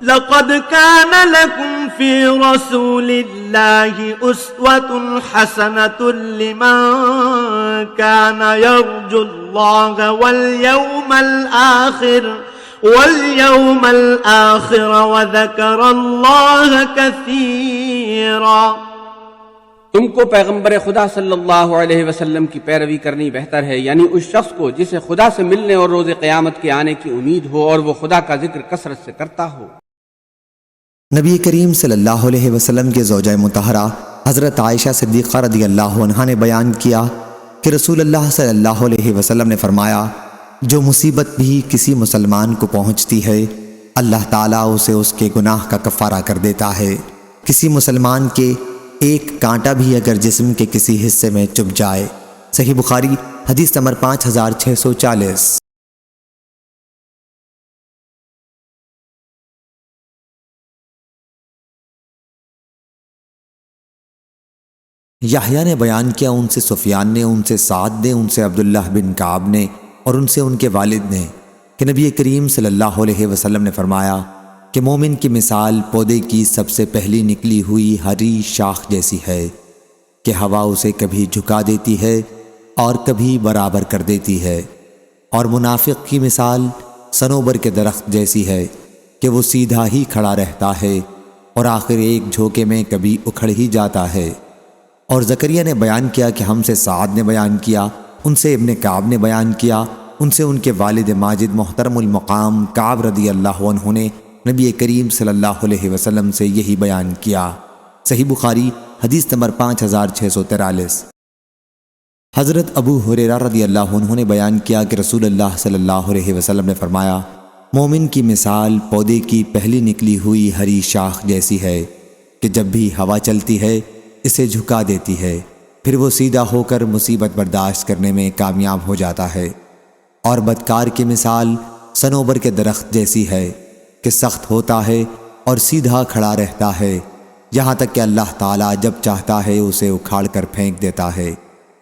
لقد كان لكم في رسول الله أسوة حسنة لمن كان يرجو الله واليوم الآخر وذكر الله كثيرا۔ تم کو پیغمبر خدا صلی اللہ علیہ وسلم کی پیروی کرنی بہتر ہے، یعنی اس شخص کو جسے خدا سے ملنے اور روز قیامت کے آنے کی امید ہو اور وہ خدا کا ذکر کثرت سے کرتا ہو۔ نبی کریم صلی اللہ علیہ وسلم کے زوجہ مطہرہ حضرت عائشہ صدیقہ رضی اللہ عنہا نے بیان کیا کہ رسول اللہ صلی اللہ علیہ وسلم نے فرمایا، جو مصیبت بھی کسی مسلمان کو پہنچتی ہے اللہ تعالیٰ اسے اس کے گناہ کا کفارہ کر دیتا ہے۔ کسی مسلمان کے ایک کانٹا بھی اگر جسم کے کسی حصے میں چبھ جائے۔ صحیح بخاری حدیث نمبر 5640۔ یحییٰ نے بیان کیا، ان سے سفیان نے، ان سے سعد نے، ان سے عبداللہ بن کعب نے اور ان سے ان کے والد نے کہ نبی کریم صلی اللہ علیہ وسلم نے فرمایا کہ مومن کی مثال پودے کی سب سے پہلی نکلی ہوئی ہری شاخ جیسی ہے کہ ہوا اسے کبھی جھکا دیتی ہے اور کبھی برابر کر دیتی ہے، اور منافق کی مثال صنوبر کے درخت جیسی ہے کہ وہ سیدھا ہی کھڑا رہتا ہے اور آخر ایک جھوکے میں کبھی اکھڑ ہی جاتا ہے۔ اور زکریا نے بیان کیا کہ ہم سے سعد نے بیان کیا، ان سے ابن کعب نے بیان کیا، ان سے ان کے والد ماجد محترم المقام کعب رضی اللہ عنہ نے نبی کریم صلی اللہ علیہ وسلم سے یہی بیان کیا۔ صحیح بخاری حدیث نمبر 5643۔ حضرت ابو ہریرہ رضی اللہ عنہ نے بیان کیا کہ رسول اللہ صلی اللہ علیہ وسلم نے فرمایا، مومن کی مثال پودے کی پہلی نکلی ہوئی ہری شاخ جیسی ہے کہ جب بھی ہوا چلتی ہے اسے جھکا دیتی ہے، پھر وہ سیدھا ہو کر مصیبت برداشت کرنے میں کامیاب ہو جاتا ہے۔ اور بدکار کی مثال صنوبر کے درخت جیسی ہے کہ سخت ہوتا ہے اور سیدھا کھڑا رہتا ہے یہاں تک کہ اللہ تعالیٰ جب چاہتا ہے اسے اکھاڑ کر پھینک دیتا ہے۔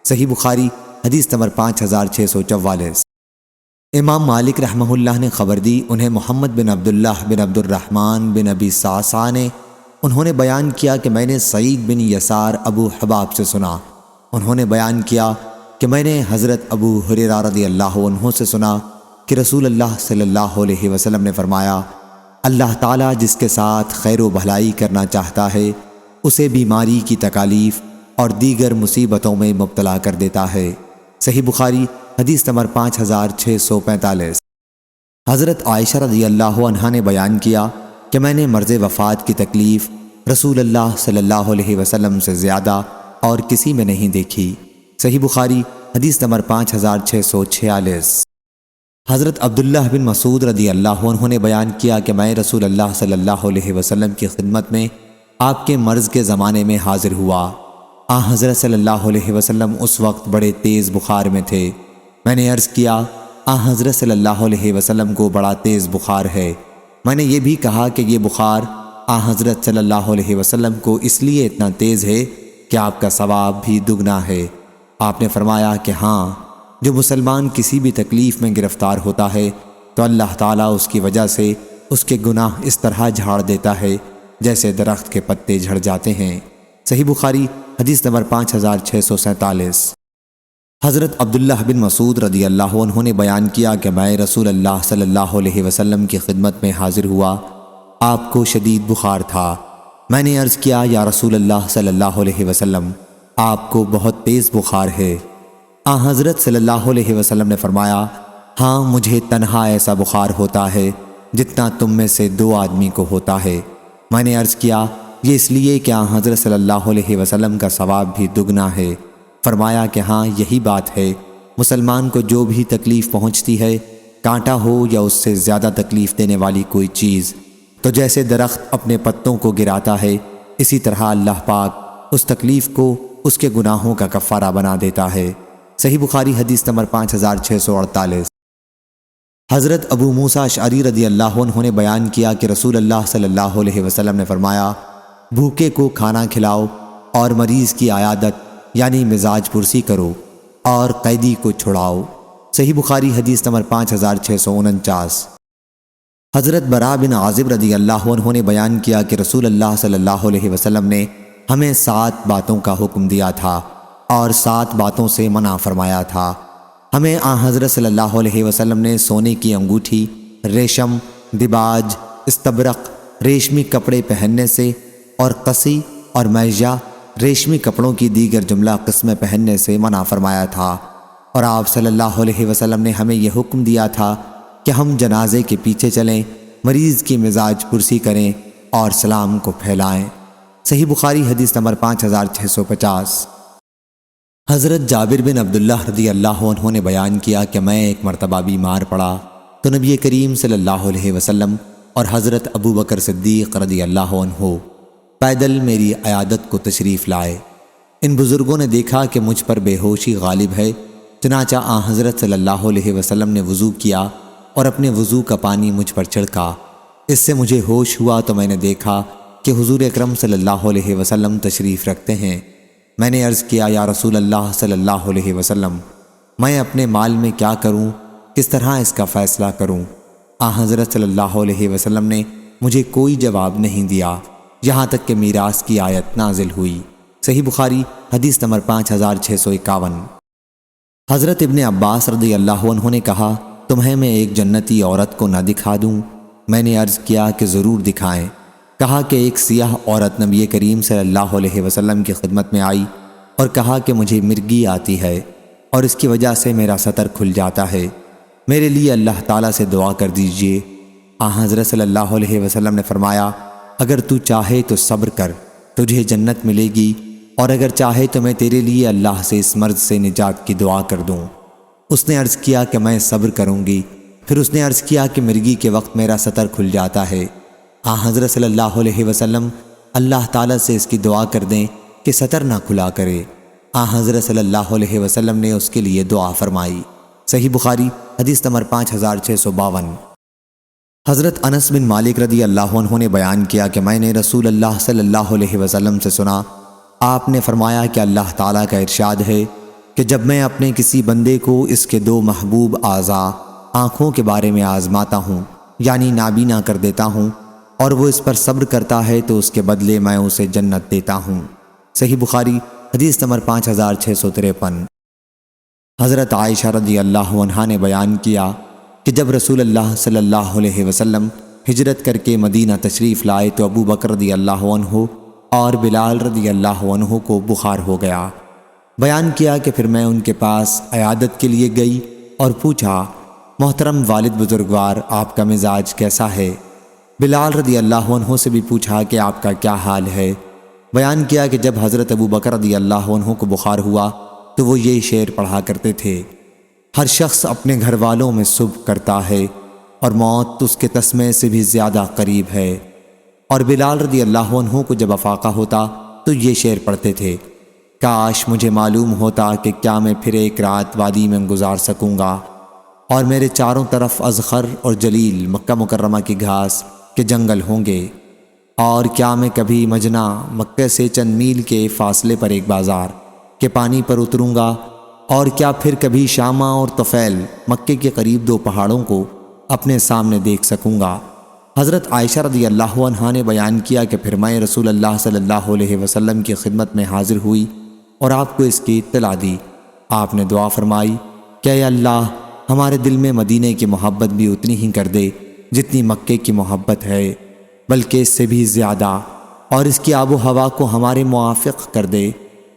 صحیح بخاری حدیث نمبر 5644۔ امام مالک رحمہ اللہ نے خبر دی، انہیں محمد بن عبداللہ بن عبد الرحمن بن ابی صعصع نے انہوں نے بیان کیا کہ میں نے سعید بن یسار ابو حباب سے سنا، انہوں نے بیان کیا کہ میں نے حضرت ابو ہریرہ رضی اللہ عنہ سے سنا کہ رسول اللہ صلی اللہ علیہ وسلم نے فرمایا، اللہ تعالیٰ جس کے ساتھ خیر و بھلائی کرنا چاہتا ہے اسے بیماری کی تکالیف اور دیگر مصیبتوں میں مبتلا کر دیتا ہے۔ صحیح بخاری حدیث نمبر 5645۔ حضرت عائشہ رضی اللہ عنہا نے بیان کیا کہ میں نے مرض وفات کی تکلیف رسول اللہ صلی اللہ علیہ وسلم سے زیادہ اور کسی میں نہیں دیکھی۔ صحیح بخاری حدیث نمبر 5646۔ حضرت عبداللہ بن مسعود رضی اللہ عنہ نے بیان کیا کہ میں رسول اللہ صلی اللہ علیہ وسلم کی خدمت میں آپ کے مرض کے زمانے میں حاضر ہوا۔ حضرت صلی اللہ علیہ وسلم اس وقت بڑے تیز بخار میں تھے۔ میں نے عرض کیا، حضرت صلی اللہ علیہ وسلم کو بڑا تیز بخار ہے۔ میں نے یہ بھی کہا کہ یہ بخار حضرت صلی اللہ علیہ وسلم کو اس لیے اتنا تیز ہے کہ آپ کا ثواب بھی دگنا ہے۔ آپ نے فرمایا کہ ہاں، جو مسلمان کسی بھی تکلیف میں گرفتار ہوتا ہے تو اللہ تعالیٰ اس کی وجہ سے اس کے گناہ اس طرح جھاڑ دیتا ہے جیسے درخت کے پتے جھڑ جاتے ہیں۔ صحیح بخاری حدیث نمبر 5647۔ حضرت عبداللہ بن مسعود رضی اللہ عنہ نے بیان کیا کہ میں رسول اللہ صلی اللہ علیہ وسلم کی خدمت میں حاضر ہوا، آپ کو شدید بخار تھا۔ میں نے عرض کیا، یا رسول اللہ صلی اللہ علیہ وسلم، آپ کو بہت تیز بخار ہے۔ حضرت صلی اللہ علیہ وسلم نے فرمایا، ہاں، مجھے تنہا ایسا بخار ہوتا ہے جتنا تم میں سے 2 آدمی کو ہوتا ہے۔ میں نے عرض کیا، یہ اس لیے کہ حضرت صلی اللہ علیہ وسلم کا ثواب بھی دگنا ہے۔ فرمایا کہ ہاں، یہی بات ہے، مسلمان کو جو بھی تکلیف پہنچتی ہے، کانٹا ہو یا اس سے زیادہ تکلیف دینے والی کوئی چیز، تو جیسے درخت اپنے پتوں کو گراتا ہے، اسی طرح اللہ پاک اس تکلیف کو اس کے گناہوں کا کفارہ بنا دیتا ہے۔ صحیح بخاری حدیث نمبر 5648۔ حضرت ابو موسیٰ اشعری رضی اللہ عنہ نے بیان کیا کہ رسول اللہ صلی اللہ علیہ وسلم نے فرمایا، بھوکے کو کھانا کھلاؤ اور مریض کی عیادت یعنی مزاج پرسی کرو اور قیدی کو چھڑاؤ۔ صحیح بخاری حدیث نمبر 5649۔ حضرت برا بن عازب رضی اللہ عنہ نے بیان کیا کہ رسول اللہ صلی اللہ علیہ وسلم نے ہمیں 7 باتوں کا حکم دیا تھا اور 7 باتوں سے منع فرمایا تھا۔ ہمیں حضرت صلی اللہ علیہ وسلم نے سونے کی انگوٹھی، ریشم، دباج، استبرق، ریشمی کپڑے پہننے سے اور قصی اور میجہ ریشمی کپڑوں کی دیگر جملہ قسمیں پہننے سے منع فرمایا تھا، اور آپ صلی اللہ علیہ وسلم نے ہمیں یہ حکم دیا تھا کہ ہم جنازے کے پیچھے چلیں، مریض کی مزاج پرسی کریں اور سلام کو پھیلائیں۔ صحیح بخاری حدیث نمبر 5650۔ حضرت جابر بن عبداللہ رضی اللہ عنہ نے بیان کیا کہ میں ایک مرتبہ بیمار پڑا تو نبی کریم صلی اللہ علیہ وسلم اور حضرت ابو بکر صدیق رضی اللہ عنہ پیدل میری عیادت کو تشریف لائے۔ ان بزرگوں نے دیکھا کہ مجھ پر بے ہوشی غالب ہے، چنانچہ حضرت صلی اللہ علیہ وسلم نے وضو کیا اور اپنے وضو کا پانی مجھ پر چھڑکا۔ اس سے مجھے ہوش ہوا تو میں نے دیکھا کہ حضور اکرم صلی اللہ علیہ وسلم تشریف رکھتے ہیں۔ میں نے عرض کیا، یا رسول اللہ صلی اللہ علیہ وسلم، میں اپنے مال میں کیا کروں، کس طرح اس کا فیصلہ کروں؟ حضرت صلی اللہ علیہ وسلم نے مجھے کوئی جواب نہیں دیا یہاں تک کہ میراث کی آیت نازل ہوئی۔ صحیح بخاری حدیث نمبر 5651۔ حضرت ابن عباس رضی اللہ عنہ نے کہا، تمہیں میں ایک جنتی عورت کو نہ دکھا دوں؟ میں نے عرض کیا کہ ضرور دکھائیں۔ کہا کہ ایک سیاہ عورت نبی کریم صلی اللہ علیہ وسلم کی خدمت میں آئی اور کہا کہ مجھے مرگی آتی ہے اور اس کی وجہ سے میرا سطر کھل جاتا ہے، میرے لیے اللہ تعالیٰ سے دعا کر دیجئے۔ حضرت صلی اللہ علیہ وسلم نے فرمایا، اگر تو چاہے تو صبر کر، تجھے جنت ملے گی، اور اگر چاہے تو میں تیرے لیے اللہ سے اس مرض سے نجات کی دعا کر دوں۔ اس نے عرض کیا کہ میں صبر کروں گی۔ پھر اس نے عرض کیا کہ مرگی کے وقت میرا سطر کھل جاتا ہے۔ حضرت صلی اللہ علیہ وسلم اللہ تعالیٰ سے اس کی دعا کر دیں کہ سطر نہ کھلا کرے۔ حضرت صلی اللہ علیہ وسلم نے اس کے لیے دعا فرمائی۔ صحیح بخاری حدیث نمبر 5652۔ حضرت انس بن مالک رضی اللہ عنہ نے بیان کیا کہ میں نے رسول اللہ صلی اللہ علیہ وسلم سے سنا، آپ نے فرمایا کہ اللہ تعالیٰ کا ارشاد ہے کہ جب میں اپنے کسی بندے کو اس کے 2 محبوب اعضاء آنکھوں کے بارے میں آزماتا ہوں، یعنی نابینا کر دیتا ہوں، اور وہ اس پر صبر کرتا ہے تو اس کے بدلے میں اسے جنت دیتا ہوں۔ صحیح بخاری حدیث نمبر 5653۔ حضرت عائشہ رضی اللہ عنہا نے بیان کیا کہ جب رسول اللہ صلی اللہ علیہ وسلم ہجرت کر کے مدینہ تشریف لائے تو ابو بکر رضی اللہ عنہ اور بلال رضی اللہ عنہ کو بخار ہو گیا۔ بیان کیا کہ پھر میں ان کے پاس عیادت کے لیے گئی اور پوچھا، محترم والد بزرگوار، آپ کا مزاج کیسا ہے؟ بلال رضی اللہ عنہ سے بھی پوچھا کہ آپ کا کیا حال ہے؟ بیان کیا کہ جب حضرت ابو بکر رضی اللہ عنہ کو بخار ہوا تو وہ یہ شعر پڑھا کرتے تھے، ہر شخص اپنے گھر والوں میں صبح کرتا ہے اور موت اس کے تسمے سے بھی زیادہ قریب ہے۔ اور بلال رضی اللہ عنہ کو جب افاقہ ہوتا تو یہ شعر پڑھتے تھے، کاش مجھے معلوم ہوتا کہ کیا میں پھر ایک رات وادی میں گزار سکوں گا، اور میرے چاروں طرف اذخر اور جلیل مکہ مکرمہ کی گھاس کے جنگل ہوں گے، اور کیا میں کبھی مجنہ مکہ سے چند میل کے فاصلے پر ایک بازار کے پانی پر اتروں گا، اور کیا پھر کبھی شامہ اور طفیل مکے کے قریب 2 پہاڑوں کو اپنے سامنے دیکھ سکوں گا۔ حضرت عائشہ رضی اللہ عنہا نے بیان کیا کہ پھر میں رسول اللہ صلی اللہ علیہ وسلم کی خدمت میں حاضر ہوئی اور آپ کو اس کی اطلاع دی۔ آپ نے دعا فرمائی کہ اے اللہ، ہمارے دل میں مدینے کی محبت بھی اتنی ہی کر دے جتنی مکے کی محبت ہے، بلکہ اس سے بھی زیادہ، اور اس کی آب و ہوا کو ہمارے موافق کر دے،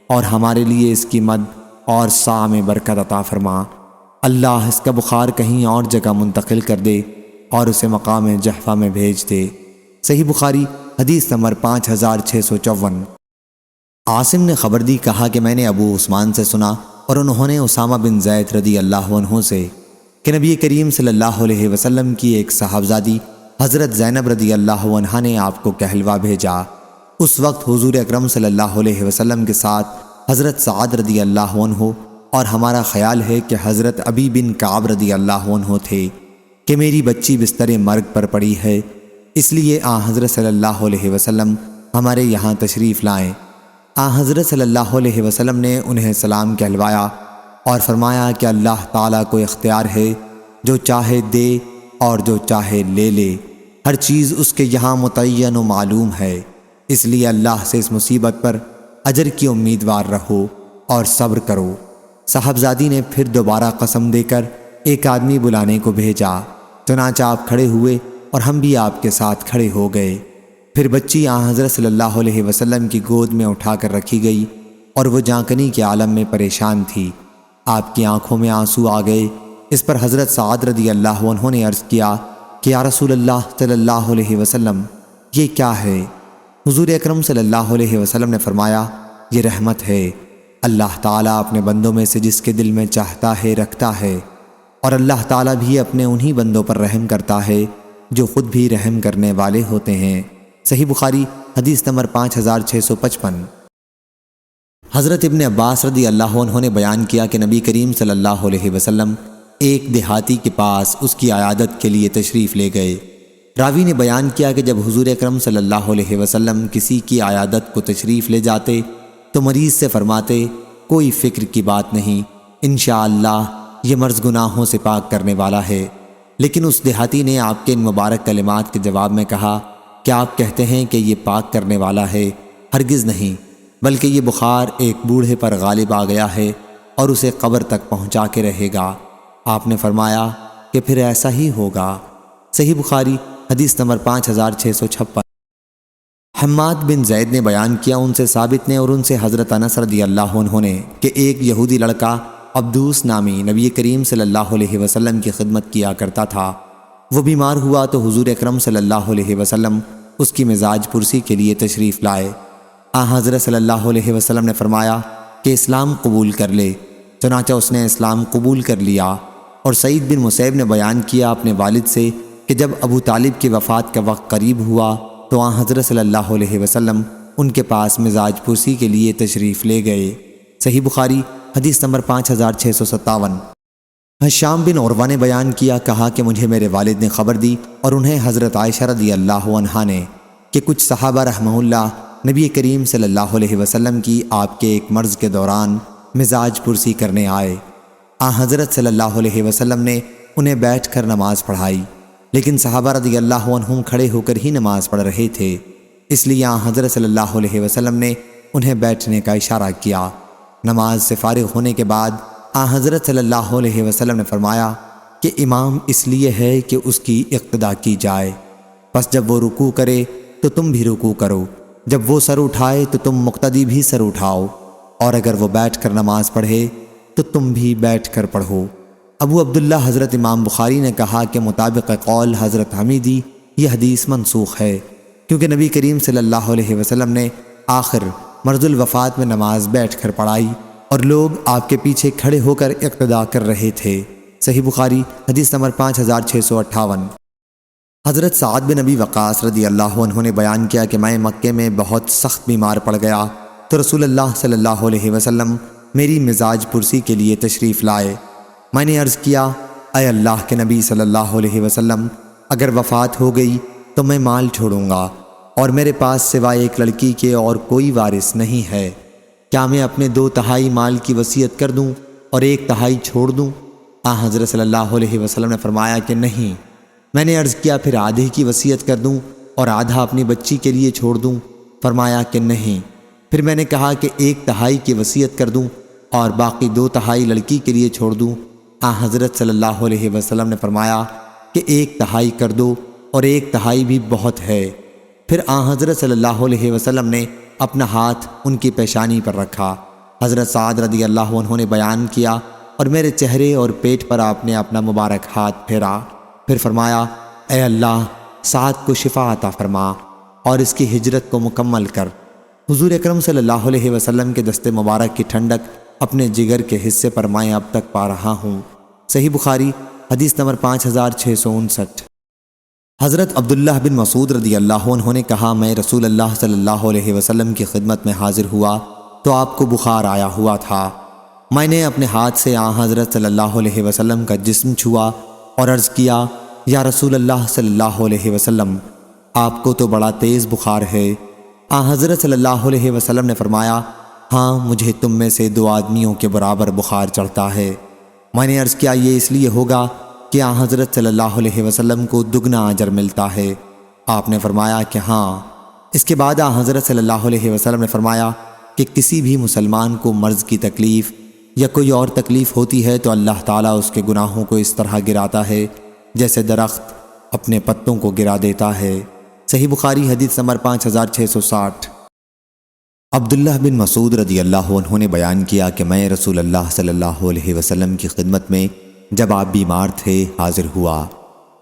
اور ہمارے لیے اس کی مد اور سا میں برکت عطا فرما۔ اللہ اس کا بخار کہیں اور جگہ منتقل کر دے اور اسے مقام جحفہ میں بھیج دے۔ صحیح بخاری حدیث نمبر 5654۔ عاصم نے خبر دی، کہا کہ میں نے ابو عثمان سے سنا اور انہوں نے اسامہ بن زید رضی اللہ عنہ سے کہ نبی کریم صلی اللہ علیہ وسلم کی ایک صاحبزادی حضرت زینب رضی اللہ عنہا نے آپ کو کہلوا بھیجا۔ اس وقت حضور اکرم صلی اللہ علیہ وسلم کے ساتھ حضرت سعد رضی اللہ عنہ اور ہمارا خیال ہے کہ حضرت ابی بن کعب رضی اللہ عنہ تھے کہ میری بچی بستر مرگ پر پڑی ہے، اس لیے حضرت صلی اللہ علیہ وسلم ہمارے یہاں تشریف لائیں۔ حضرت صلی اللہ علیہ وسلم نے انہیں سلام کہلوایا اور فرمایا کہ اللہ تعالیٰ کو اختیار ہے، جو چاہے دے اور جو چاہے لے لے۔ ہر چیز اس کے یہاں متعین و معلوم ہے، اس لیے اللہ سے اس مصیبت پر اجر کی امیدوار رہو اور صبر کرو۔ صاحبزادی نے پھر دوبارہ قسم دے کر ایک آدمی بلانے کو بھیجا، چنانچہ آپ کھڑے ہوئے اور ہم بھی آپ کے ساتھ کھڑے ہو گئے۔ پھر بچی آن حضرت صلی اللہ علیہ وسلم کی گود میں اٹھا کر رکھی گئی اور وہ جانکنی کے عالم میں پریشان تھی۔ آپ کی آنکھوں میں آنسو آ گئے۔ اس پر حضرت سعد رضی اللہ عنہ نے عرض کیا کہ یا رسول اللہ صلی اللہ علیہ وسلم، یہ کیا ہے؟ حضور اکرم صلی اللہ علیہ وسلم نے فرمایا، یہ رحمت ہے، اللہ تعالیٰ اپنے بندوں میں سے جس کے دل میں چاہتا ہے رکھتا ہے، اور اللہ تعالیٰ بھی اپنے انہی بندوں پر رحم کرتا ہے جو خود بھی رحم کرنے والے ہوتے ہیں۔ صحیح بخاری حدیث نمبر 5655۔ حضرت ابن عباس رضی اللہ عنہ نے بیان کیا کہ نبی کریم صلی اللہ علیہ وسلم ایک دیہاتی کے پاس اس کی عیادت کے لیے تشریف لے گئے۔ راوی نے بیان کیا کہ جب حضور اکرم صلی اللہ علیہ وسلم کسی کی عیادت کو تشریف لے جاتے تو مریض سے فرماتے، کوئی فکر کی بات نہیں، انشاءاللہ یہ مرض گناہوں سے پاک کرنے والا ہے۔ لیکن اس دیہاتی نے آپ کے ان مبارک کلمات کے جواب میں کہا، کیا آپ کہتے ہیں کہ یہ پاک کرنے والا ہے؟ ہرگز نہیں، بلکہ یہ بخار ایک بوڑھے پر غالب آ گیا ہے اور اسے قبر تک پہنچا کے رہے گا۔ آپ نے فرمایا کہ پھر ایسا ہی ہوگا۔ صحیح بخاری حدیث نمبر 5656۔ حماد بن زید نے بیان کیا، ان سے ثابت نے اور ان سے حضرت انس رضی اللہ عنہ نے، کہ ایک یہودی لڑکا عبدوس نامی نبی کریم صلی اللہ علیہ وسلم کی خدمت کیا کرتا تھا۔ وہ بیمار ہوا تو حضور اکرم صلی اللہ علیہ وسلم اس کی مزاج پرسی کے لیے تشریف لائے۔ حضرت صلی اللہ علیہ وسلم نے فرمایا کہ اسلام قبول کر لے، چنانچہ اس نے اسلام قبول کر لیا۔ اور سعید بن مسیب نے بیان کیا اپنے والد سے کہ جب ابو طالب کی وفات کا وقت قریب ہوا تو حضرت صلی اللہ علیہ وسلم ان کے پاس مزاج پرسی کے لیے تشریف لے گئے۔ صحیح بخاری حدیث نمبر 5657۔ حشام بن عروہ نے بیان کیا، کہا کہ مجھے میرے والد نے خبر دی اور انہیں حضرت عائشہ رضی اللہ عنہا نے کہ کچھ صحابہ رحمہ اللہ نبی کریم صلی اللہ علیہ وسلم کی آپ کے ایک مرض کے دوران مزاج پرسی کرنے آئے۔ حضرت صلی اللہ علیہ وسلم نے انہیں بیٹھ کر نماز پڑھائی، لیکن صحابہ رضی اللہ عنہم کھڑے ہو کر ہی نماز پڑھ رہے تھے، اس لیے حضرت صلی اللہ علیہ وسلم نے انہیں بیٹھنے کا اشارہ کیا۔ نماز سے فارغ ہونے کے بعد حضرت صلی اللہ علیہ وسلم نے فرمایا کہ امام اس لیے ہے کہ اس کی اقتداء کی جائے، پس جب وہ رکوع کرے تو تم بھی رکوع کرو، جب وہ سر اٹھائے تو تم مقتدی بھی سر اٹھاؤ، اور اگر وہ بیٹھ کر نماز پڑھے تو تم بھی بیٹھ کر پڑھو۔ ابو عبداللہ حضرت امام بخاری نے کہا کہ مطابق قول حضرت حمیدی یہ حدیث منسوخ ہے، کیونکہ نبی کریم صلی اللہ علیہ وسلم نے آخر مرض الوفات میں نماز بیٹھ کر پڑھائی اور لوگ آپ کے پیچھے کھڑے ہو کر اقتداء کر رہے تھے۔ صحیح بخاری حدیث نمبر 5658۔ حضرت سعد بن ابی وقاص رضی اللہ عنہ نے بیان کیا کہ میں مکے میں بہت سخت بیمار پڑ گیا تو رسول اللہ صلی اللہ علیہ وسلم میری مزاج پرسی کے لیے تشریف لائے۔ میں نے عرض کیا، اے اللہ کے نبی صلی اللہ علیہ وسلم، اگر وفات ہو گئی تو میں مال چھوڑوں گا اور میرے پاس سوائے ایک لڑکی کے اور کوئی وارث نہیں ہے، کیا میں اپنے 2/3 مال کی وصیت کر دوں اور 1/3 چھوڑ دوں؟ حضرت صلی اللہ علیہ وسلم نے فرمایا کہ نہیں۔ میں نے عرض کیا، پھر آدھے کی وصیت کر دوں اور آدھا اپنی بچی کے لیے چھوڑ دوں؟ فرمایا کہ نہیں۔ پھر میں نے کہا کہ 1/3 کی وصیت کر دوں اور باقی 2/3 لڑکی کے لیے چھوڑ دوں؟ حضرت صلی اللہ علیہ وسلم نے فرمایا کہ 1/3 کر دو اور 1/3 بھی بہت ہے۔ پھر حضرت صلی اللہ علیہ وسلم نے اپنا ہاتھ ان کی پیشانی پر رکھا۔ حضرت سعد رضی اللہ عنہ نے بیان کیا اور میرے چہرے اور پیٹ پر آپ نے اپنا مبارک ہاتھ پھیرا، پھر فرمایا، اے اللہ، سعد کو شفا عطا فرما اور اس کی ہجرت کو مکمل کر۔ حضور اکرم صلی اللہ علیہ وسلم کے دست مبارک کی ٹھنڈک اپنے جگر کے حصے پر میں اب تک پا رہا ہوں۔ صحیح بخاری حدیث نمبر 5659۔ حضرت عبداللہ بن مسعود رضی اللہ عنہ نے کہا، میں رسول اللہ صلی اللہ علیہ وسلم کی خدمت میں حاضر ہوا تو آپ کو بخار آیا ہوا تھا۔ میں نے اپنے ہاتھ سے حضرت صلی اللہ علیہ وسلم کا جسم چھوا اور عرض کیا، یا رسول اللہ صلی اللہ علیہ وسلم، آپ کو تو بڑا تیز بخار ہے۔ حضرت صلی اللہ علیہ وسلم نے فرمایا، ہاں، مجھے تم میں سے 2 آدمیوں کے برابر بخار چڑھتا ہے۔ میں نے عرض کیا، یہ اس لیے ہوگا کہ حضرت صلی اللہ علیہ وسلم کو دگنا اجر ملتا ہے۔ آپ نے فرمایا کہ ہاں۔ اس کے بعد حضرت صلی اللہ علیہ وسلم نے فرمایا کہ کسی بھی مسلمان کو مرض کی تکلیف یا کوئی اور تکلیف ہوتی ہے تو اللہ تعالیٰ اس کے گناہوں کو اس طرح گراتا ہے جیسے درخت اپنے پتوں کو گرا دیتا ہے۔ صحیح بخاری حدیث نمبر 5660۔ عبداللہ بن مسعود رضی اللہ عنہ نے بیان کیا کہ میں رسول اللہ صلی اللہ علیہ وسلم کی خدمت میں جب آپ بیمار تھے حاضر ہوا۔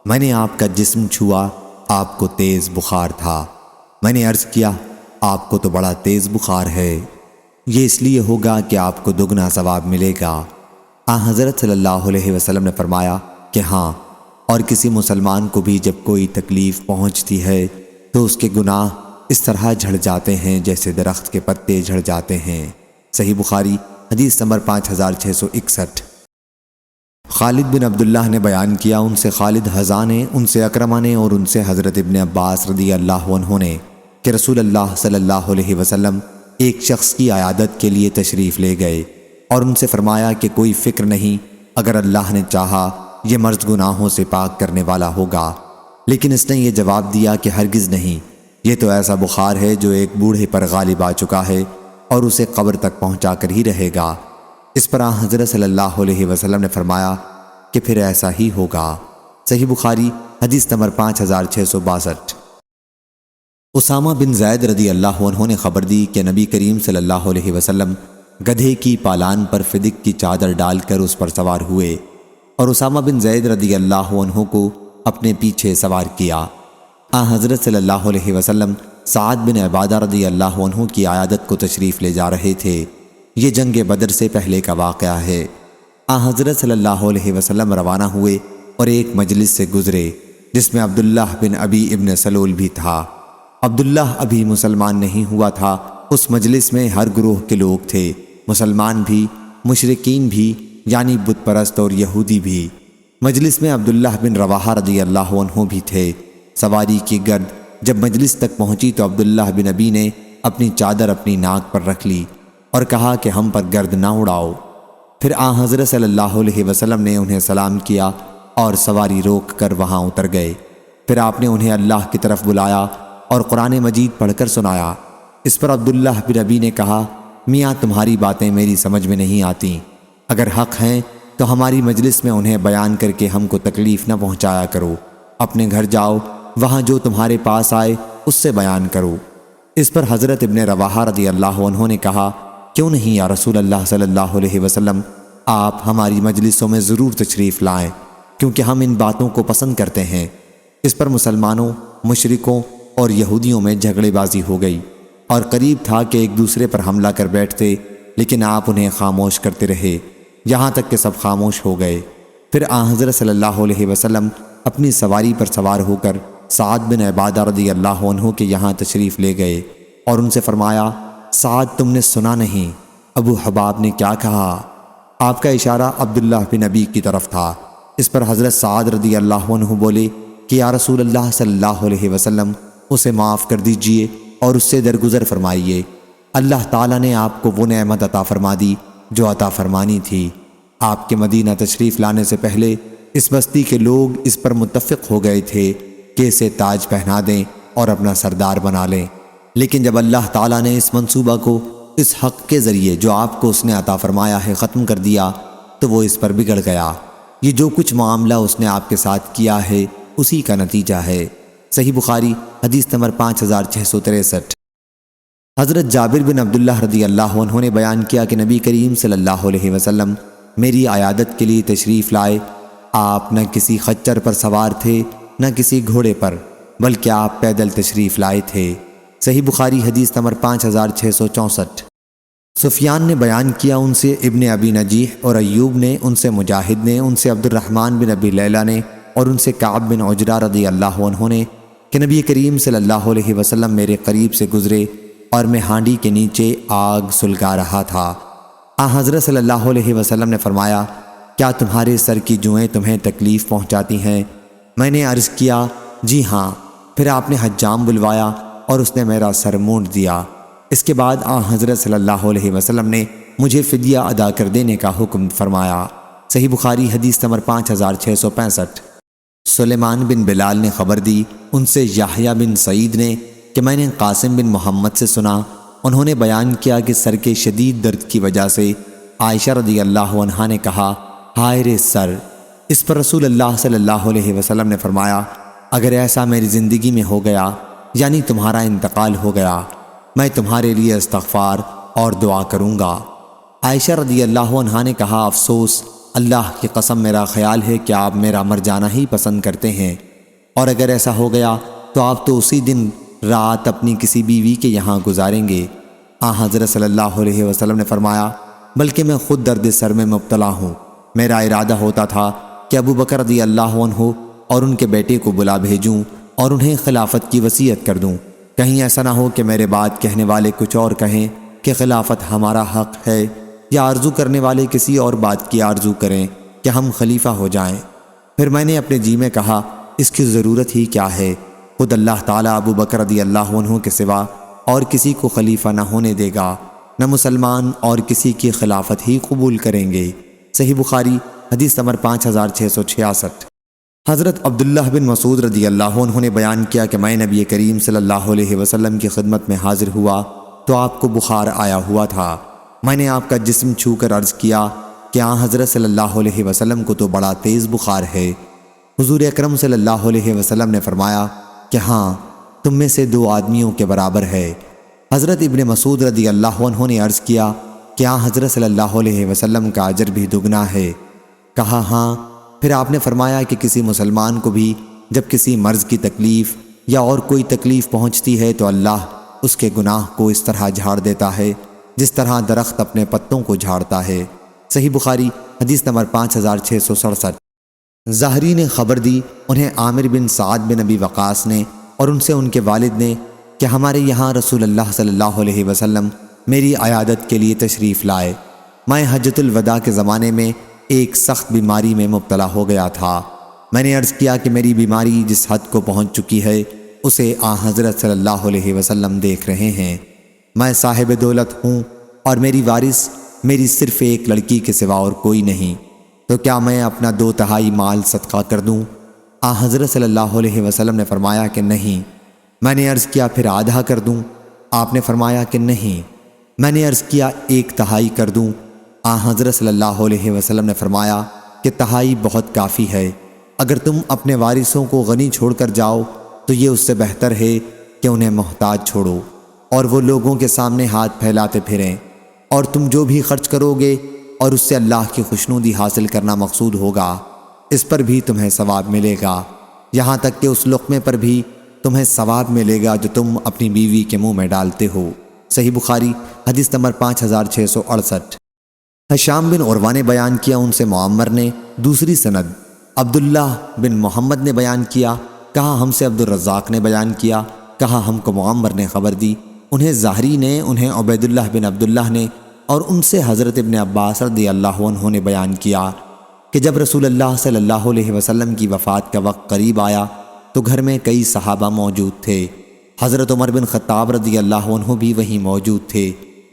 میں نے آپ کا جسم چھوا، آپ کو تیز بخار تھا۔ میں نے عرض کیا آپ کو تو بڑا تیز بخار ہے، یہ اس لیے ہوگا کہ آپ کو دگنا ثواب ملے گا۔ حضرت صلی اللہ علیہ وسلم نے فرمایا کہ ہاں، اور کسی مسلمان کو بھی جب کوئی تکلیف پہنچتی ہے تو اس کے گناہ اس طرح جھڑ جاتے ہیں جیسے درخت کے پتے جھڑ جاتے ہیں۔ صحیح بخاری حدیث نمبر 5661۔ خالد بن عبداللہ نے بیان کیا، ان سے خالد حذا نے، ان سے اکرمہ نے اور ان سے حضرت ابن عباس رضی اللہ عنہ نے کہ رسول اللہ صلی اللہ علیہ وسلم ایک شخص کی عیادت کے لیے تشریف لے گئے اور ان سے فرمایا کہ کوئی فکر نہیں، اگر اللہ نے چاہا یہ مرض گناہوں سے پاک کرنے والا ہوگا۔ لیکن اس نے یہ جواب دیا کہ ہرگز نہیں، یہ تو ایسا بخار ہے جو ایک بوڑھے پر غالب آ چکا ہے اور اسے قبر تک پہنچا کر ہی رہے گا۔ اس پر حضرت صلی اللہ علیہ وسلم نے فرمایا کہ پھر ایسا ہی ہوگا۔ صحیح بخاری حدیث نمبر 5662۔ اسامہ بن زید رضی اللہ عنہ نے خبر دی کہ نبی کریم صلی اللہ علیہ وسلم گدھے کی پالان پر فدق کی چادر ڈال کر اس پر سوار ہوئے اور اسامہ بن زید رضی اللہ عنہ کو اپنے پیچھے سوار کیا۔ حضرت صلی اللہ علیہ وسلم سعد بن عبادہ رضی اللہ عنہ کی عیادت کو تشریف لے جا رہے تھے۔ یہ جنگ بدر سے پہلے کا واقعہ ہے۔ حضرت صلی اللہ علیہ وسلم روانہ ہوئے اور ایک مجلس سے گزرے جس میں عبداللہ بن ابی ابن سلول بھی تھا۔ عبداللہ ابھی مسلمان نہیں ہوا تھا۔ اس مجلس میں ہر گروہ کے لوگ تھے، مسلمان بھی، مشرکین بھی یعنی بت پرست اور یہودی بھی۔ مجلس میں عبداللہ بن رواحہ رضی اللہ عنہ بھی تھے۔ سواری کی گرد جب مجلس تک پہنچی تو عبداللہ بن ابی نے اپنی چادر اپنی ناک پر رکھ لی اور کہا کہ ہم پر گرد نہ اڑاؤ۔ پھر حضرت صلی اللہ علیہ وسلم نے انہیں سلام کیا اور سواری روک کر وہاں اتر گئے۔ پھر آپ نے انہیں اللہ کی طرف بلایا اور قرآن مجید پڑھ کر سنایا۔ اس پر عبداللہ بن ابی نے کہا، میاں تمہاری باتیں میری سمجھ میں نہیں آتی، اگر حق ہیں تو ہماری مجلس میں انہیں بیان کر کے ہم کو تکلیف نہ پہنچایا کرو، اپنے گھر جاؤ، وہاں جو تمہارے پاس آئے اس سے بیان کرو۔ اس پر حضرت ابن رواحہ رضی اللہ عنہ نے کہا، کیوں نہیں یا رسول اللہ صلی اللہ علیہ وسلم، آپ ہماری مجلسوں میں ضرور تشریف لائیں کیونکہ ہم ان باتوں کو پسند کرتے ہیں۔ اس پر مسلمانوں، مشرکوں اور یہودیوں میں جھگڑے بازی ہو گئی اور قریب تھا کہ ایک دوسرے پر حملہ کر بیٹھتے، لیکن آپ انہیں خاموش کرتے رہے یہاں تک کہ سب خاموش ہو گئے۔ پھر حضرت صلی اللہ علیہ وسلم اپنی سواری پر سوار ہو کر سعد بن عبادہ رضی اللہ عنہ کے یہاں تشریف لے گئے اور ان سے فرمایا، سعد تم نے سنا نہیں ابو حباب نے کیا کہا؟ آپ کا اشارہ عبداللہ بن ابی کی طرف تھا۔ اس پر حضرت سعد رضی اللہ عنہ بولے کہ یا رسول اللہ صلی اللہ علیہ وسلم، اسے معاف کر دیجئے اور اس سے درگزر فرمائیے، اللہ تعالیٰ نے آپ کو وہ نعمت عطا فرما دی جو عطا فرمانی تھی۔ آپ کے مدینہ تشریف لانے سے پہلے اس بستی کے لوگ اس پر متفق ہو گئے تھے کہ اسے تاج پہنا دیں اور اپنا سردار بنا لیں، لیکن جب اللہ تعالیٰ نے اس منصوبہ کو اس حق کے ذریعے جو آپ کو اس نے عطا فرمایا ہے ختم کر دیا تو وہ اس پر بگڑ گیا۔ یہ جو کچھ معاملہ اس نے آپ کے ساتھ کیا ہے اسی کا نتیجہ ہے۔ صحیح بخاری حدیث نمبر 5663۔ حضرت جابر بن عبداللہ رضی اللہ عنہ نے بیان کیا کہ نبی کریم صلی اللہ علیہ وسلم میری عیادت کے لیے تشریف لائے۔ آپ نہ کسی خچر پر سوار تھے نہ کسی گھوڑے پر، بلکہ آپ پیدل تشریف لائے تھے۔ صحیح بخاری حدیث نمبر 5664۔ سفیان نے بیان کیا، ان سے ابن ابی نجیح اور ایوب نے، ان سے مجاہد نے، ان سے عبد الرحمن بن ابی لیلہ نے اور ان سے کعب بن عجرہ رضی اللہ عنہ نے کہ نبی کریم صلی اللہ علیہ وسلم میرے قریب سے گزرے اور میں ہانڈی کے نیچے آگ سلگا رہا تھا۔ حضرت صلی اللہ علیہ وسلم نے فرمایا، کیا تمہارے سر کی جوئیں تمہیں تکلیف پہنچاتی ہیں؟ میں نے عرض کیا، جی ہاں۔ پھر آپ نے حجام بلوایا اور اس نے میرا سر مونڈ دیا۔ اس کے بعد حضرت صلی اللہ علیہ وسلم نے مجھے فدیہ ادا کر دینے کا حکم فرمایا۔ صحیح بخاری حدیث نمبر 5665۔ سلیمان بن بلال نے خبر دی ان سے یحییٰ بن سعید نے کہ میں نے قاسم بن محمد سے سنا، انہوں نے بیان کیا کہ سر کے شدید درد کی وجہ سے عائشہ رضی اللہ عنہا نے کہا، ہائے رے سر۔ اس پر رسول اللہ صلی اللہ علیہ وسلم نے فرمایا، اگر ایسا میری زندگی میں ہو گیا، یعنی تمہارا انتقال ہو گیا، میں تمہارے لیے استغفار اور دعا کروں گا۔ عائشہ رضی اللہ عنہا نے کہا، افسوس، اللہ کی قسم میرا خیال ہے کہ آپ میرا مر جانا ہی پسند کرتے ہیں، اور اگر ایسا ہو گیا تو آپ تو اسی دن رات اپنی کسی بیوی کے یہاں گزاریں گے۔ حضرت صلی اللہ علیہ وسلم نے فرمایا، بلکہ میں خود درد سر میں مبتلا ہوں۔ میرا ارادہ ہوتا تھا کہ ابو بکر رضی اللہ عنہ اور ان کے بیٹے کو بلا بھیجوں اور انہیں خلافت کی وصیت کر دوں، کہیں ایسا نہ ہو کہ میرے بعد کہنے والے کچھ اور کہیں کہ خلافت ہمارا حق ہے، یا آرزو کرنے والے کسی اور بات کی آرزو کریں کہ ہم خلیفہ ہو جائیں۔ پھر میں نے اپنے جی میں کہا، اس کی ضرورت ہی کیا ہے، خود اللہ تعالیٰ ابو بکر رضی اللہ عنہ کے سوا اور کسی کو خلیفہ نہ ہونے دے گا، نہ مسلمان اور کسی کی خلافت ہی قبول کریں گے۔ صحیح بخاری حدیث نمبر 5666۔ حضرت عبداللہ بن مسعود رضی اللہ عنہ نے بیان کیا کہ میں نبی کریم صلی اللہ علیہ وسلم کی خدمت میں حاضر ہوا تو آپ کو بخار آیا ہوا تھا۔ میں نے آپ کا جسم چھو کر عرض کیا کہ حضرت صلی اللہ علیہ وسلم کو تو بڑا تیز بخار ہے۔ حضور اکرم صلی اللہ علیہ وسلم نے فرمایا کہ ہاں، تم میں سے 2 آدمیوں کے برابر ہے۔ حضرت ابن مسعود رضی اللہ عنہ نے عرض کیا کہ حضرت صلی اللہ علیہ وسلم کا اجر بھی دگنا ہے؟ کہا ہاں۔ پھر آپ نے فرمایا کہ کسی مسلمان کو بھی جب کسی مرض کی تکلیف یا اور کوئی تکلیف پہنچتی ہے تو اللہ اس کے گناہ کو اس طرح جھاڑ دیتا ہے جس طرح درخت اپنے پتوں کو جھاڑتا ہے۔ صحیح بخاری حدیث نمبر 5667۔ زہری نے خبر دی، انہیں عامر بن سعد بن ابی وقاص نے اور ان سے ان کے والد نے کہ ہمارے یہاں رسول اللہ صلی اللہ علیہ وسلم میری عیادت کے لیے تشریف لائے۔ میں حجۃ الوداع کے زمانے میں ایک سخت بیماری میں مبتلا ہو گیا تھا۔ میں نے عرض کیا کہ میری بیماری جس حد کو پہنچ چکی ہے اسے حضرت صلی اللہ علیہ وسلم دیکھ رہے ہیں۔ میں صاحب دولت ہوں اور میری وارث میری صرف ایک لڑکی کے سوا اور کوئی نہیں، تو کیا میں اپنا 2/3 مال صدقہ کر دوں؟ حضرت صلی اللہ علیہ وسلم نے فرمایا کہ نہیں۔ میں نے عرض کیا پھر آدھا کر دوں؟ آپ نے فرمایا کہ نہیں۔ میں نے عرض کیا 1/3 کر دوں؟ حضرت صلی اللہ علیہ وسلم نے فرمایا کہ 1/3 بہت کافی ہے۔ اگر تم اپنے وارثوں کو غنی چھوڑ کر جاؤ تو یہ اس سے بہتر ہے کہ انہیں محتاج چھوڑو اور وہ لوگوں کے سامنے ہاتھ پھیلاتے پھریں، اور تم جو بھی خرچ کرو گے اور اس سے اللہ کی خوشنودی حاصل کرنا مقصود ہوگا، اس پر بھی تمہیں ثواب ملے گا، یہاں تک کہ اس لقمے پر بھی تمہیں ثواب ملے گا جو تم اپنی بیوی کے منہ میں ڈالتے ہو۔ صحیح بخاری حدیث نمبر 5668۔ حشام بن عروہ نے بیان کیا، ان سے معمر نے دوسری سند عبداللہ بن محمد نے بیان کیا، کہا ہم سے عبد الرزاق نے بیان کیا، کہا ہم کو معمر نے خبر دی، انہیں زہری نے، انہیں عبیداللہ بن عبداللہ نے، اور ان سے حضرت ابن عباس رضی اللہ عنہ نے بیان کیا کہ جب رسول اللہ صلی اللہ علیہ وسلم کی وفات کا وقت قریب آیا تو گھر میں کئی صحابہ موجود تھے۔ حضرت عمر بن خطاب رضی اللہ عنہ بھی وہیں موجود تھے۔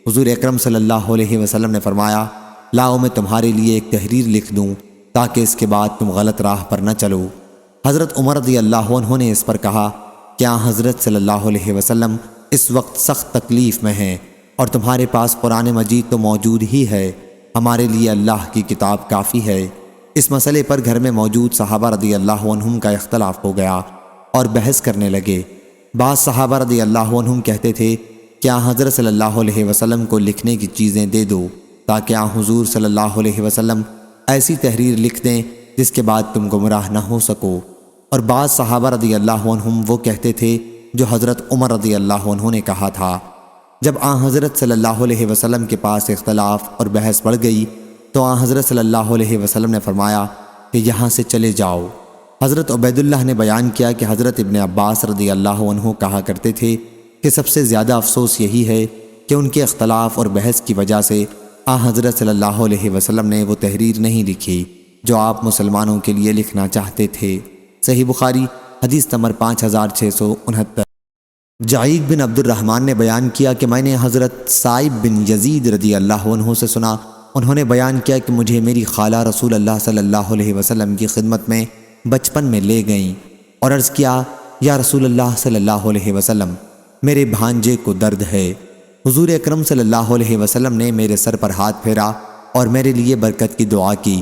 حضور اکرم صلی اللہ علیہ وسلم نے فرمایا، لاؤ میں تمہارے لیے ایک تحریر لکھ دوں تاکہ اس کے بعد تم غلط راہ پر نہ چلو۔ حضرت عمر رضی اللہ عنہ نے اس پر کہا، کیا حضرت صلی اللہ علیہ وسلم اس وقت سخت تکلیف میں ہیں اور تمہارے پاس قرآن مجید تو موجود ہی ہے، ہمارے لیے اللہ کی کتاب کافی ہے۔ اس مسئلے پر گھر میں موجود صحابہ رضی اللہ عنہم کا اختلاف ہو گیا اور بحث کرنے لگے۔ بعض صحابہ رضی اللہ عنہم کہتے تھے، کیا حضرت صلی اللہ علیہ وسلم کو لکھنے کی چیزیں دے دو تاکہ حضور صلی اللہ علیہ وسلم ایسی تحریر لکھ دیں جس کے بعد تم گمراہ نہ ہو سکو، اور بعض صحابہ رضی اللہ عنہم وہ کہتے تھے جو حضرت عمر رضی اللہ عنہ نے کہا تھا۔ جب حضرت صلی اللہ علیہ وسلم کے پاس اختلاف اور بحث بڑھ گئی تو حضرت صلی اللہ علیہ وسلم نے فرمایا کہ یہاں سے چلے جاؤ۔ حضرت عبیداللہ نے بیان کیا کہ حضرت ابن عباس رضی اللہ عنہ کہا کرتے تھے کہ سب سے زیادہ افسوس یہی ہے کہ ان کے اختلاف اور بحث کی وجہ سے حضرت صلی اللہ علیہ وسلم نے وہ تحریر نہیں لکھی جو آپ مسلمانوں کے لیے لکھنا چاہتے تھے۔ صحیح بخاری حدیث نمبر 5669۔ جعید بن عبد الرحمن نے بیان کیا کہ میں نے حضرت سائب بن یزید رضی اللہ عنہ سے سنا، انہوں نے بیان کیا کہ مجھے میری خالہ رسول اللہ صلی اللہ علیہ وسلم کی خدمت میں بچپن میں لے گئیں اور عرض کیا یا رسول اللہ صلی اللہ علیہ وسلم، میرے بھانجے کو درد ہے۔ حضور اکرم صلی اللہ علیہ وسلم نے میرے سر پر ہاتھ پھیرا اور میرے لیے برکت کی دعا کی۔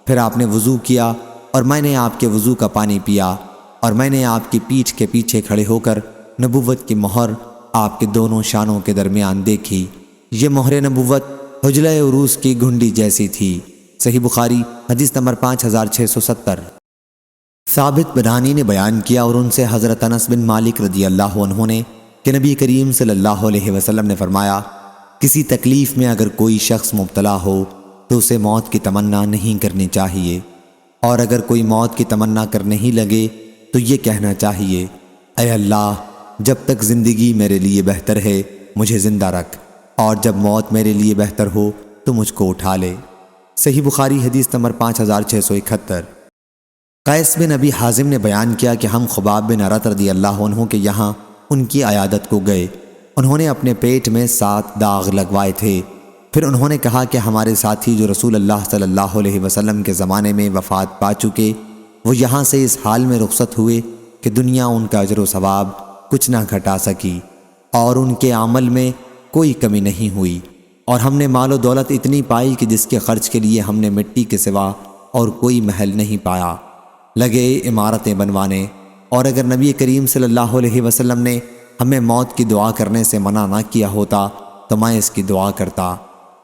پھر آپ نے وضو کیا اور میں نے آپ کے وضو کا پانی پیا، اور میں نے آپ کی پیٹھ کے پیچھے کھڑے ہو کر نبوت کی مہر آپ کے دونوں شانوں کے درمیان دیکھی۔ یہ مہر نبوت حجلہ عروس کی گھنڈی جیسی تھی۔ صحیح بخاری حدیث نمبر 5670۔ ثابت بنانی نے بیان کیا اور ان سے حضرت انس بن مالک رضی اللہ عنہ نے کہ نبی کریم صلی اللہ علیہ وسلم نے فرمایا، کسی تکلیف میں اگر کوئی شخص مبتلا ہو تو اسے موت کی تمنا نہیں کرنی چاہیے، اور اگر کوئی موت کی تمنا کرنے ہی لگے تو یہ کہنا چاہیے، اے اللہ، جب تک زندگی میرے لیے بہتر ہے مجھے زندہ رکھ، اور جب موت میرے لیے بہتر ہو تو مجھ کو اٹھا لے۔ صحیح بخاری حدیث نمبر 5671۔ قیس بن ابی حازم نے بیان کیا کہ ہم خباب بن ارت رضی اللہ عنہ کے یہاں ان کی عیادت کو گئے۔ انہوں نے اپنے پیٹ میں 7 داغ لگوائے تھے۔ پھر انہوں نے کہا کہ ہمارے ساتھی جو رسول اللہ صلی اللہ علیہ وسلم کے زمانے میں وفات پا چکے، وہ یہاں سے اس حال میں رخصت ہوئے کہ دنیا ان کا اجر و ثواب کچھ نہ گھٹا سکی، اور ان کے عمل میں کوئی کمی نہیں ہوئی، اور ہم نے مال و دولت اتنی پائی کہ جس کے خرچ کے لیے ہم نے مٹی کے سوا اور کوئی محل نہیں پایا۔ لگے عمارتیں بنوانے، اور اگر نبی کریم صلی اللہ علیہ وسلم نے ہمیں موت کی دعا کرنے سے منع نہ کیا ہوتا تو میں اس کی دعا کرتا۔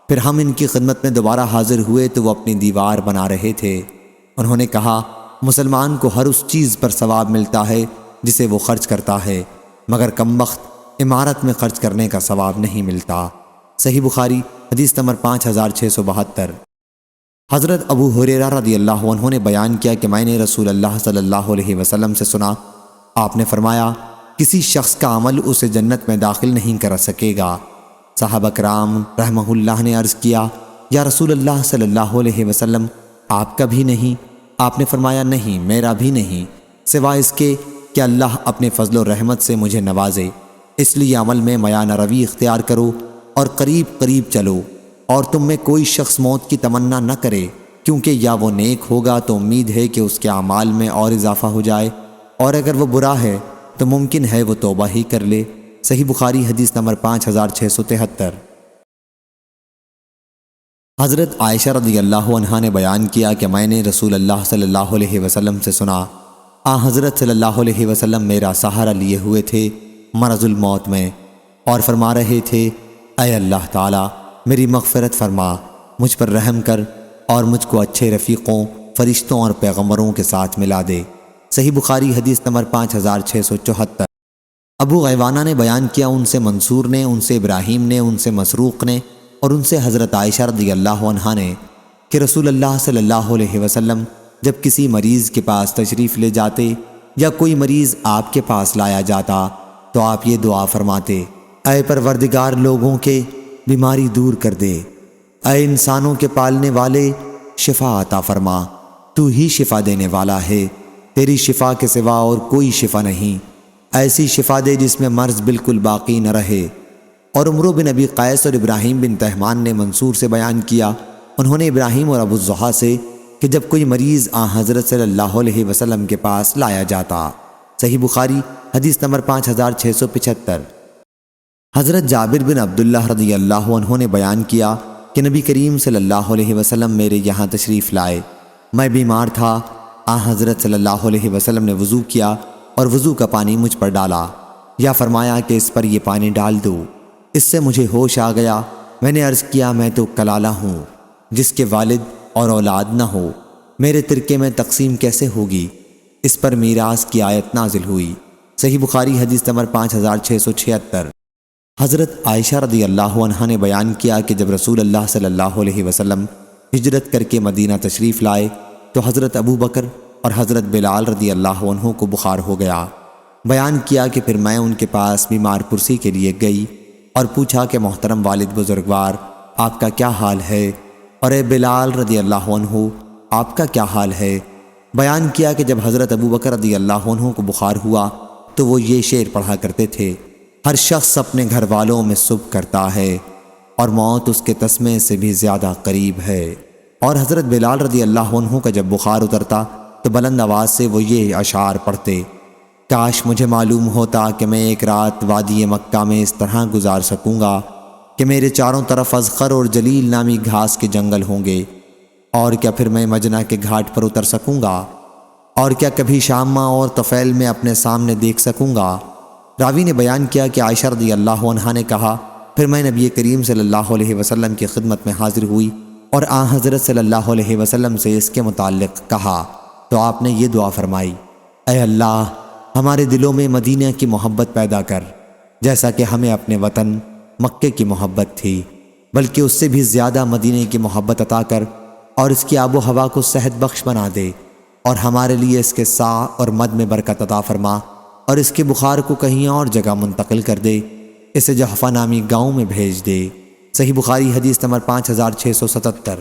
پھر ہم ان کی خدمت میں دوبارہ حاضر ہوئے تو وہ اپنی دیوار بنا رہے تھے۔ انہوں نے کہا، مسلمان کو ہر اس چیز پر ثواب ملتا ہے جسے وہ خرچ کرتا ہے، مگر کمبخت عمارت میں خرچ کرنے کا ثواب نہیں ملتا۔ صحیح بخاری حدیث نمبر 5672۔ حضرت ابو ہریرہ رضی اللہ عنہ نے بیان کیا کہ میں نے رسول اللہ صلی اللہ علیہ وسلم سے سنا، آپ نے فرمایا، کسی شخص کا عمل اسے جنت میں داخل نہیں کر سکے گا۔ صحابہ کرام رحمہ اللہ نے عرض کیا، یا رسول اللہ صلی اللہ علیہ وسلم، آپ کا بھی نہیں؟ آپ نے فرمایا، نہیں، میرا بھی نہیں، سوائے اس کے کہ اللہ اپنے فضل و رحمت سے مجھے نوازے۔ اس لیے عمل میں میانہ روی اختیار کرو اور قریب قریب چلو، اور تم میں کوئی شخص موت کی تمنا نہ کرے، کیونکہ یا وہ نیک ہوگا تو امید ہے کہ اس کے اعمال میں اور اضافہ ہو جائے، اور اگر وہ برا ہے تو ممکن ہے وہ توبہ ہی کر لے۔ صحیح بخاری حدیث نمبر 5673۔ حضرت عائشہ رضی اللہ عنہا نے بیان کیا کہ میں نے رسول اللہ صلی اللہ علیہ وسلم سے سنا، حضرت صلی اللہ علیہ وسلم میرا سہارا لیے ہوئے تھے مرض الموت میں، اور فرما رہے تھے، اے اللہ تعالی میری مغفرت فرما، مجھ پر رحم کر، اور مجھ کو اچھے رفیقوں، فرشتوں اور پیغمبروں کے ساتھ ملا دے۔ صحیح بخاری حدیث نمبر 5674۔ ابو غیوانہ نے بیان کیا، ان سے منصور نے، ان سے ابراہیم نے، ان سے مسروق نے، اور ان سے حضرت عائشہ رضی اللہ عنہا نے کہ رسول اللہ صلی اللہ علیہ وسلم جب کسی مریض کے پاس تشریف لے جاتے یا کوئی مریض آپ کے پاس لایا جاتا تو آپ یہ دعا فرماتے، اے پروردگار لوگوں کے بیماری دور کر دے، اے انسانوں کے پالنے والے شفا عطا فرما، تو ہی شفا دینے والا ہے، تیری شفا کے سوا اور کوئی شفا نہیں، ایسی شفا دے جس میں مرض بالکل باقی نہ رہے۔ اور عمرو بن ابی قیس اور ابراہیم بن تہمان نے منصور سے بیان کیا، انہوں نے ابراہیم اور ابو الضحیٰ سے کہ جب کوئی مریض حضرت صلی اللہ علیہ وسلم کے پاس لایا جاتا۔ صحیح بخاری حدیث نمبر 5675۔ حضرت جابر بن عبداللہ رضی اللہ عنہ نے بیان کیا کہ نبی کریم صلی اللہ علیہ وسلم میرے یہاں تشریف لائے، میں بیمار تھا، حضرت صلی اللہ علیہ وسلم نے وضو کیا اور وضو کا پانی مجھ پر ڈالا، یا فرمایا کہ اس پر یہ پانی ڈال دو۔ اس سے مجھے ہوش آ گیا، میں نے عرض کیا، میں تو کلالہ ہوں جس کے والد اور اولاد نہ ہو، میرے ترکے میں تقسیم کیسے ہوگی؟ اس پر میراث کی آیت نازل ہوئی۔ صحیح بخاری حدیث نمبر 5676۔ حضرت عائشہ رضی اللہ عنہا نے بیان کیا کہ جب رسول اللہ صلی اللہ علیہ وسلم ہجرت کر کے مدینہ تشریف لائے تو حضرت ابو بکر اور حضرت بلال رضی اللہ عنہ کو بخار ہو گیا۔ بیان کیا کہ پھر میں ان کے پاس بیمار پرسی کے لیے گئی اور پوچھا کہ محترم والد بزرگوار، آپ کا کیا حال ہے؟ اور اے بلال رضی اللہ عنہ، آپ کا کیا حال ہے؟ بیان کیا کہ جب حضرت ابو بکر رضی اللہ عنہ کو بخار ہوا تو وہ یہ شعر پڑھا کرتے تھے، ہر شخص اپنے گھر والوں میں صبح کرتا ہے اور موت اس کے تسمے سے بھی زیادہ قریب ہے۔ اور حضرت بلال رضی اللہ عنہ کا جب بخار اترتا تو بلند آواز سے وہ یہ اشعار پڑھتے، کاش مجھے معلوم ہوتا کہ میں ایک رات وادی مکہ میں اس طرح گزار سکوں گا کہ میرے چاروں طرف اذخر اور جلیل نامی گھاس کے جنگل ہوں گے، اور کیا پھر میں مجنہ کے گھاٹ پر اتر سکوں گا، اور کیا کبھی شامہ اور طفیل میں اپنے سامنے دیکھ سکوں گا۔ راوی نے بیان کیا کہ عائشہ رضی اللہ عنہا نے کہا، پھر میں نبی کریم صلی اللہ علیہ وسلم کی خدمت میں حاضر ہوئی اور آن حضرت صلی اللہ علیہ وسلم سے اس کے متعلق کہا تو آپ نے یہ دعا فرمائی، اے اللہ ہمارے دلوں میں مدینہ کی محبت پیدا کر جیسا کہ ہمیں اپنے وطن مکے کی محبت تھی، بلکہ اس سے بھی زیادہ مدینہ کی محبت عطا کر اور اس کی آب و ہوا کو صحت بخش بنا دے، اور ہمارے لیے اس کے سا اور مد میں برکت عطا فرما، اور اس کے بخار کو کہیں اور جگہ منتقل کر دے، اسے جحفہ نامی گاؤں میں بھیج دے۔ صحیح بخاری حدیث نمبر 5677۔